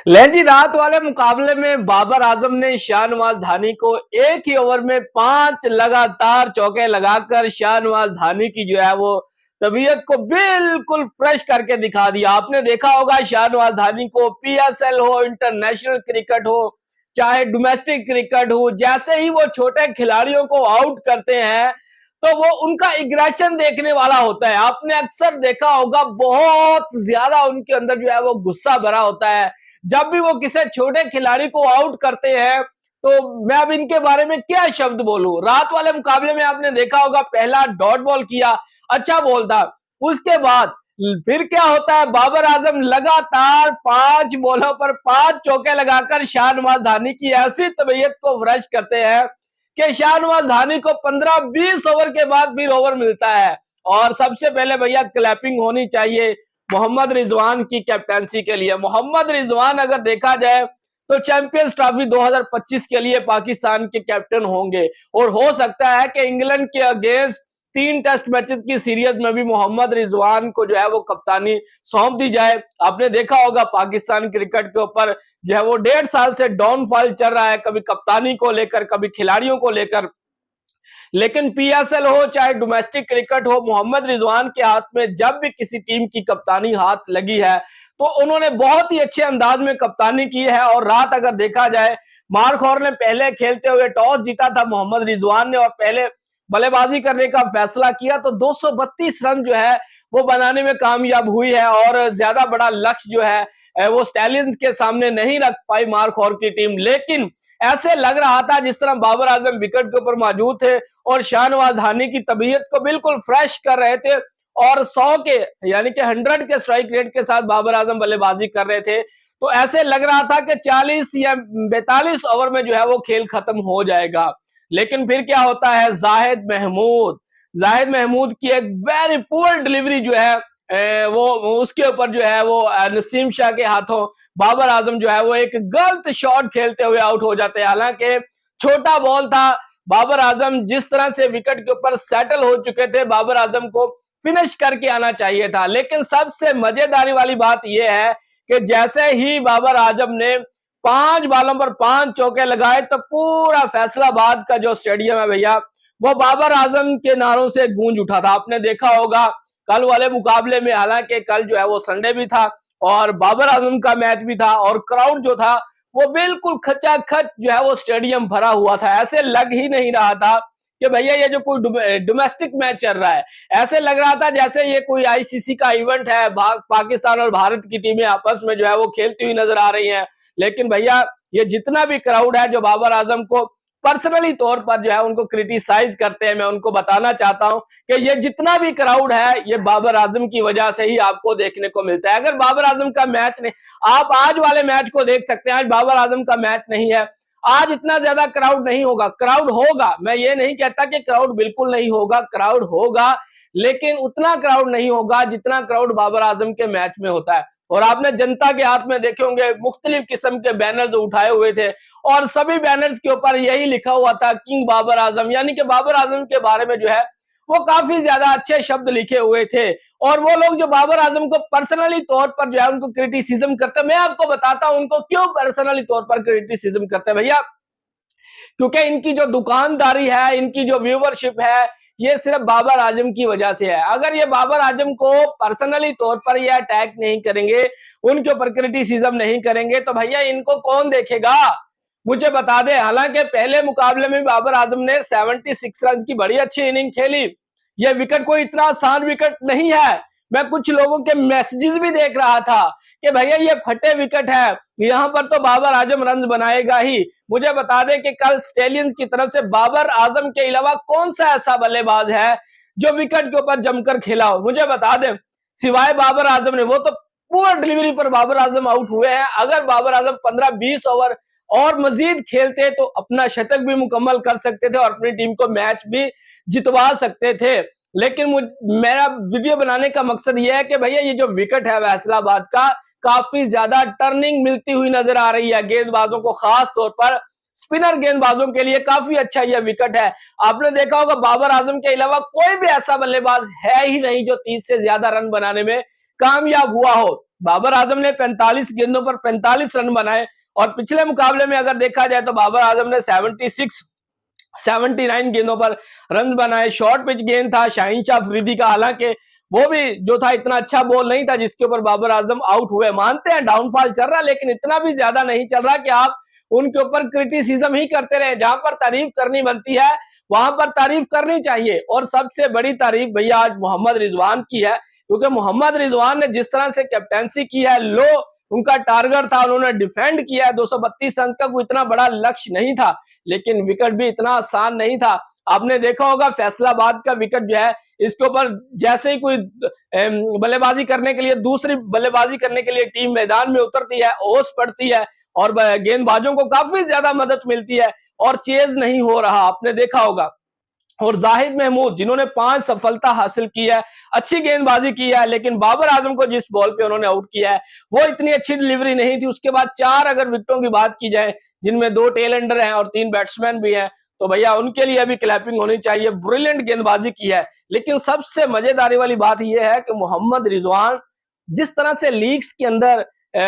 लें जी, रात वाले मुकाबले में बाबर आजम ने शाहनवाज धानी को एक ही ओवर में 5 लगातार चौके लगाकर शाहनवाज धानी की जो है वो तबीयत को बिल्कुल फ्रेश करके दिखा दिया। आपने देखा होगा शाहनवाज धानी को पीएसएल हो, इंटरनेशनल क्रिकेट हो, चाहे डोमेस्टिक क्रिकेट हो, जैसे ही वो छोटे खिलाड़ियों को आउट करते हैं तो वो उनका एग्रेशन देखने वाला होता है। आपने अक्सर देखा होगा बहुत ज्यादा उनके अंदर जो है वो गुस्सा भरा होता है जब भी वो किसी छोटे खिलाड़ी को आउट करते हैं। तो मैं अब इनके बारे में क्या शब्द बोलूं। रात वाले मुकाबले में आपने देखा होगा पहला डॉट बॉल किया, अच्छा बॉल था। उसके बाद फिर क्या होता है, बाबर आजम लगातार 5 बॉलों पर 5 चौके लगाकर शाहनवाज धानी की ऐसी तबीयत को फ्रेश करते हैं कि शाहनवाज धानी को 15-20 ओवर के बाद फिर ओवर मिलता है। और सबसे पहले भैया क्लैपिंग होनी चाहिए मोहम्मद रिजवान की कैप्टनसी के लिए। मोहम्मद रिजवान अगर देखा जाए तो चैंपियंस ट्रॉफी 2025 के लिए पाकिस्तान के कैप्टन होंगे और हो सकता है कि इंग्लैंड के अगेंस्ट 3 टेस्ट मैचेस की सीरीज में भी मोहम्मद रिजवान को जो है वो कप्तानी सौंप दी जाए। आपने देखा होगा पाकिस्तान क्रिकेट के ऊपर जो है वो 1.5 साल से डाउनफॉल चल रहा है, कभी कप्तानी को लेकर, कभी खिलाड़ियों को लेकर। लेकिन पीएसएल हो चाहे डोमेस्टिक क्रिकेट हो, मोहम्मद रिजवान के हाथ में जब भी किसी टीम की कप्तानी हाथ लगी है तो उन्होंने बहुत ही अच्छे अंदाज में कप्तानी की है। और रात अगर देखा जाए, मार्क हॉर ने पहले खेलते हुए टॉस जीता था मोहम्मद रिजवान ने और पहले बल्लेबाजी करने का फैसला किया तो 232 रन जो है वो बनाने में कामयाब हुई है और ज्यादा बड़ा लक्ष्य जो है वो स्टैलियंस के सामने नहीं रख पाई मार्क हॉर की टीम। लेकिन ऐसे लग रहा था जिस तरह बाबर आजम विकेट के ऊपर मौजूद थे और शाहनवाज धानी की तबीयत को बिल्कुल फ्रेश कर रहे थे और 100 के यानी कि 100 के स्ट्राइक रेट के साथ बाबर आजम बल्लेबाजी कर रहे थे। तो ऐसे लग रहा था कि 40 या 42 ओवर में जो है वो खेल खत्म हो जाएगा। लेकिन फिर क्या होता है, जाहिद महमूद की एक वेरी पुअर डिलीवरी जो है वो उसके ऊपर जो है वो नसीम शाह के हाथों बाबर आजम जो है वो एक गलत शॉट खेलते हुए आउट हो जाते हैं। हालांकि छोटा बॉल था, बाबर आजम जिस तरह से विकेट के ऊपर सेटल हो चुके थे, बाबर आजम को फिनिश करके आना चाहिए था। लेकिन सबसे मजेदारी वाली बात यह है कि जैसे ही बाबर आजम ने 5 बॉलों पर 5 चौके लगाए तो पूरा फैसलाबाद का जो स्टेडियम है भैया वो बाबर आजम के नारों से गूंज उठा था। आपने देखा होगा कल वाले मुकाबले में, हालांकि कल जो है वो संडे भी था और बाबर आजम का मैच भी था और क्राउड जो था वो बिल्कुल खचाखच जो है वो स्टेडियम भरा हुआ था। ऐसे लग ही नहीं रहा था कि भैया ये जो कोई डोमेस्टिक मैच चल रहा है, ऐसे लग रहा था जैसे ये कोई आईसीसी का इवेंट है, पाकिस्तान और भारत की टीमें आपस में जो है वो खेलती हुई नजर आ रही हैं। लेकिन भैया ये जितना भी क्राउड है जो बाबर आजम को पर्सनली तौर पर जो है उनको क्रिटिसाइज करते हैं, मैं उनको बताना चाहता हूं कि ये जितना भी क्राउड है ये बाबर आजम की वजह से ही आपको देखने को मिलता है। अगर बाबर आजम का मैच नहीं, आप आज वाले मैच को देख सकते हैं, आज बाबर आजम का मैच नहीं है, आज इतना ज्यादा क्राउड नहीं होगा। क्राउड होगा, मैं ये नहीं कहता कि क्राउड बिल्कुल नहीं होगा, क्राउड होगा, लेकिन उतना क्राउड नहीं होगा जितना क्राउड बाबर आजम के मैच में होता है। और आपने जनता के हाथ में देखे होंगे मुख्तलिफ किस्म के बैनर्स उठाए हुए थे और सभी बैनर्स के ऊपर यही लिखा हुआ था किंग बाबर आजम, यानी कि बाबर आजम के बारे में जो है वो काफी ज्यादा अच्छे शब्द लिखे हुए थे। और वो लोग जो बाबर आजम को पर्सनली तौर पर जो है उनको क्रिटिसिज्म करते हैं, मैं आपको बताता हूं उनको क्यों पर्सनली तौर पर क्रिटिसिज्म करते हैं भैया। क्योंकि इनकी जो दुकानदारी है, इनकी जो व्यूवरशिप है, ये सिर्फ बाबर आजम की वजह से है। अगर ये बाबर आजम को पर्सनली तौर पर ये अटैक नहीं करेंगे, उनके ऊपर क्रिटिसिज्म नहीं करेंगे तो भैया इनको कौन देखेगा, मुझे बता दे। हालांकि पहले मुकाबले में बाबर आजम ने 76 रन की बड़ी अच्छी इनिंग खेली। ये विकेट कोई इतना आसान विकेट नहीं है। मैं कुछ लोगों के मैसेजेस भी देख रहा था कि भैया ये फटे विकेट है, यहां पर तो बाबर आजम रन बनाएगा ही। मुझे बता दें कि कल स्टेलियंस की तरफ से बाबर आजम के अलावा कौन सा ऐसा बल्लेबाज है जो विकेट के ऊपर जमकर खेला हो, मुझे बता दें, सिवाय बाबर आजम ने। वो तो पूरा डिलीवरी पर बाबर आजम आउट हुए हैं। अगर बाबर आजम 15-20 ओवर और मजीद खेलते तो अपना शतक भी मुकम्मल कर सकते थे और अपनी टीम को मैच भी जितवा सकते थे। लेकिन मेरा वीडियो बनाने का मकसद यह है कि भैया ये जो विकेट है फैसलाबाद का, काफी ज्यादा टर्निंग मिलती हुई नजर आ रही है गेंदबाजों को, खास तौर पर स्पिनर गेंदबाजों के लिए काफी अच्छा यह विकेट है। आपने देखा होगा बाबर आजम के अलावा कोई भी ऐसा बल्लेबाज है ही नहीं जो 30 से ज्यादा रन बनाने में कामयाब हुआ हो। बाबर आजम ने 45 गेंदों पर 45 रन बनाए। और पिछले मुकाबले में अगर देखा जाए तो बाबर आजम ने 79 गेंदों पर रन बनाए। शॉर्ट पिच गेंद था शाहीन शाह अफरीदी का, हालांकि वो भी जो था इतना अच्छा बॉल नहीं था जिसके ऊपर बाबर आजम आउट हुए। मानते हैं डाउनफॉल चल रहा, लेकिन इतना भी ज्यादा नहीं चल रहा कि आप उनके ऊपर क्रिटिसिज्म ही करते रहे। जहां पर तारीफ करनी बनती है वहां पर तारीफ करनी चाहिए। और सबसे बड़ी तारीफ भैया आज मोहम्मद रिजवान की है, क्योंकि मोहम्मद रिजवान ने जिस तरह से कैप्टेंसी की है, लो उनका टारगेट था, उन्होंने डिफेंड किया है। 232 रन का कोई इतना बड़ा लक्ष्य नहीं था, लेकिन विकेट भी इतना आसान नहीं था। आपने देखा होगा फैसलाबाद का विकेट जो है, इसके ऊपर जैसे ही कोई बल्लेबाजी करने के लिए, दूसरी बल्लेबाजी करने के लिए टीम मैदान में उतरती है, ओस पड़ती है और गेंदबाजों को काफी ज्यादा मदद मिलती है और चेज नहीं हो रहा, आपने देखा होगा। और जाहिद महमूद जिन्होंने 5 सफलता हासिल की है, अच्छी गेंदबाजी की है, लेकिन बाबर आजम को जिस बॉल पे उन्होंने आउट किया है वो इतनी अच्छी डिलीवरी नहीं थी। उसके बाद 4 अगर विकेटों की बात की जाए, जिनमें 2 टेल एंडर हैं और 3 बैट्समैन भी हैं, तो भैया उनके लिए भी क्लैपिंग होनी चाहिए। ब्रिलियंट गेंदबाजी की है। लेकिन सबसे मजेदारी वाली बात यह है कि मोहम्मद रिजवान जिस तरह से लीग्स के अंदर,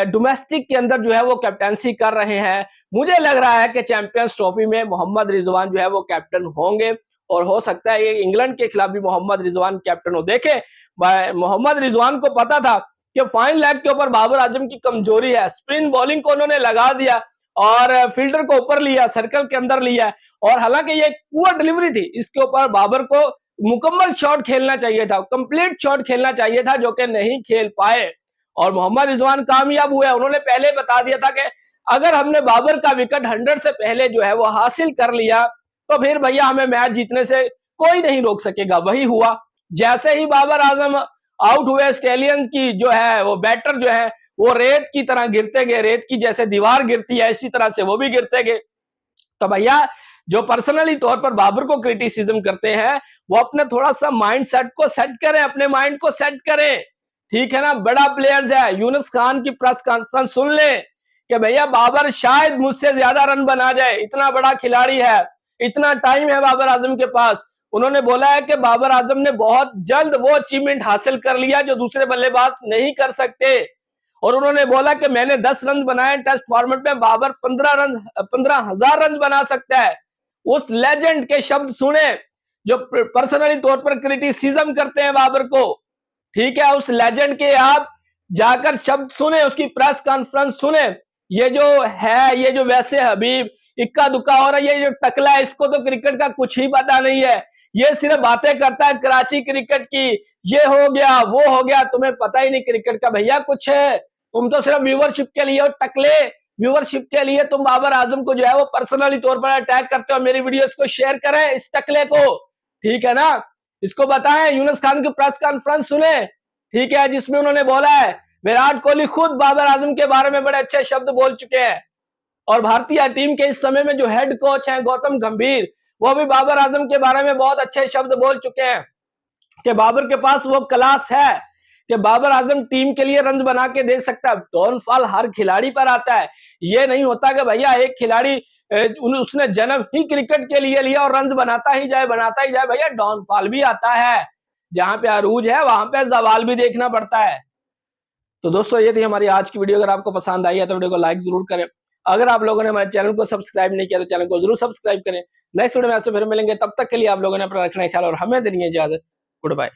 डोमेस्टिक के अंदर जो है वो कैप्टनसी कर रहे हैं, मुझे लग रहा है कि चैंपियंस ट्रॉफी में मोहम्मद रिजवान जो है वो कैप्टन होंगे। और हो सकता है ये इंग्लैंड के खिलाफ भी मोहम्मद रिजवान कैप्टन हो। देखे मोहम्मद रिजवान को पता था कि फाइन लेग के ऊपर बाबर आजम की कमजोरी है, स्पिन बॉलिंग को उन्होंने लगा दिया और फील्डर को ऊपर लिया, सर्कल के अंदर लिया। और हालांकि ये पुअर डिलीवरी थी, इसके ऊपर बाबर को मुकम्मल शॉट खेलना चाहिए था, कंप्लीट शॉट खेलना चाहिए था, जो कि नहीं खेल पाए। और मोहम्मद रिजवान कामयाब हुए। उन्होंने पहले बता दिया था कि अगर हमने बाबर का विकेट 100 से पहले जो है वो हासिल कर लिया तो फिर भैया हमें मैच जीतने से कोई नहीं रोक सकेगा। वही हुआ। जैसे ही बाबर आजम आउट हुए, स्टेलियंस की जो है वो बैटर जो है वो रेत की तरह गिरते गए, रेत की जैसे दीवार गिरती है इसी तरह से वो भी गिरते गए। तो भैया जो पर्सनली तौर पर बाबर को क्रिटिसिज्म करते हैं वो अपने थोड़ा सा माइंड सेट को सेट करें, अपने माइंड को सेट करें, ठीक है ना। बड़ा प्लेयर्स है, यूनुस खान की प्रेस कॉन्फ्रेंस सुन ले कि भैया बाबर शायद मुझसे ज्यादा रन बना जाए, इतना बड़ा खिलाड़ी है, इतना टाइम है बाबर आजम के पास। उन्होंने बोला है कि बाबर आजम ने बहुत जल्द वो अचीवमेंट हासिल कर लिया जो दूसरे बल्लेबाज नहीं कर सकते। और उन्होंने बोला कि मैंने 10 रन बनाए टेस्ट फॉर्मेट में, बाबर 15,000 रन बना सकता है। उस लेजेंड के शब्द सुने जो पर्सनली तौर पर क्रिटिसिज्म करते हैं बाबर को, ठीक है। उस लेजेंड के आप जाकर शब्द सुने, उसकी प्रेस कॉन्फ्रेंस सुने। ये जो है, ये जो वैसे हबीब इक्का दुक्का हो रहा है, ये जो टकला है, इसको तो क्रिकेट का कुछ ही पता नहीं है। ये सिर्फ बातें करता है कराची क्रिकेट की, ये हो गया वो हो गया, तुम्हें पता ही नहीं क्रिकेट का भैया कुछ है। तुम तो सिर्फ व्यूवरशिप के लिए, टकले व्यूवरशिप के लिए तुम बाबर आजम को जो है वो पर्सनली तौर पर अटैक करते हो। मेरी वीडियोस को शेयर करें इस टकले को, ठीक है ना। इसको बताएं, यूनुस खान की प्रेस कॉन्फ्रेंस सुने, ठीक है, जिसमें उन्होंने बोला है विराट कोहली खुद बाबर आजम के बारे में बड़े अच्छे शब्द बोल चुके हैं। और भारतीय टीम के इस समय में जो हेड कोच हैं गौतम गंभीर, वो भी बाबर आजम के बारे में बहुत अच्छे शब्द बोल चुके हैं कि बाबर के पास वो क्लास है कि बाबर आजम टीम के लिए रन बना के दे सकता है। डाउनफॉल हर खिलाड़ी पर आता है। ये नहीं होता कि भैया एक खिलाड़ी उसने जन्म ही क्रिकेट के लिए लिया और रन बनाता ही जाए भैया डाउनफॉल भी आता है। जहां पे अरूज है वहां पे जवाल भी देखना पड़ता है। तो दोस्तों ये थी हमारी आज की वीडियो। अगर आपको पसंद आई है तो वीडियो को लाइक जरूर करें। अगर आप लोगों ने हमारे चैनल को सब्सक्राइब नहीं किया तो चैनल को जरूर सब्सक्राइब करें। नेक्स्ट वीडियो में आपसे फिर मिलेंगे, तब तक के लिए आप लोगों ने अपना रखना ख्याल और हमें देनी है इजाजत। Good bye.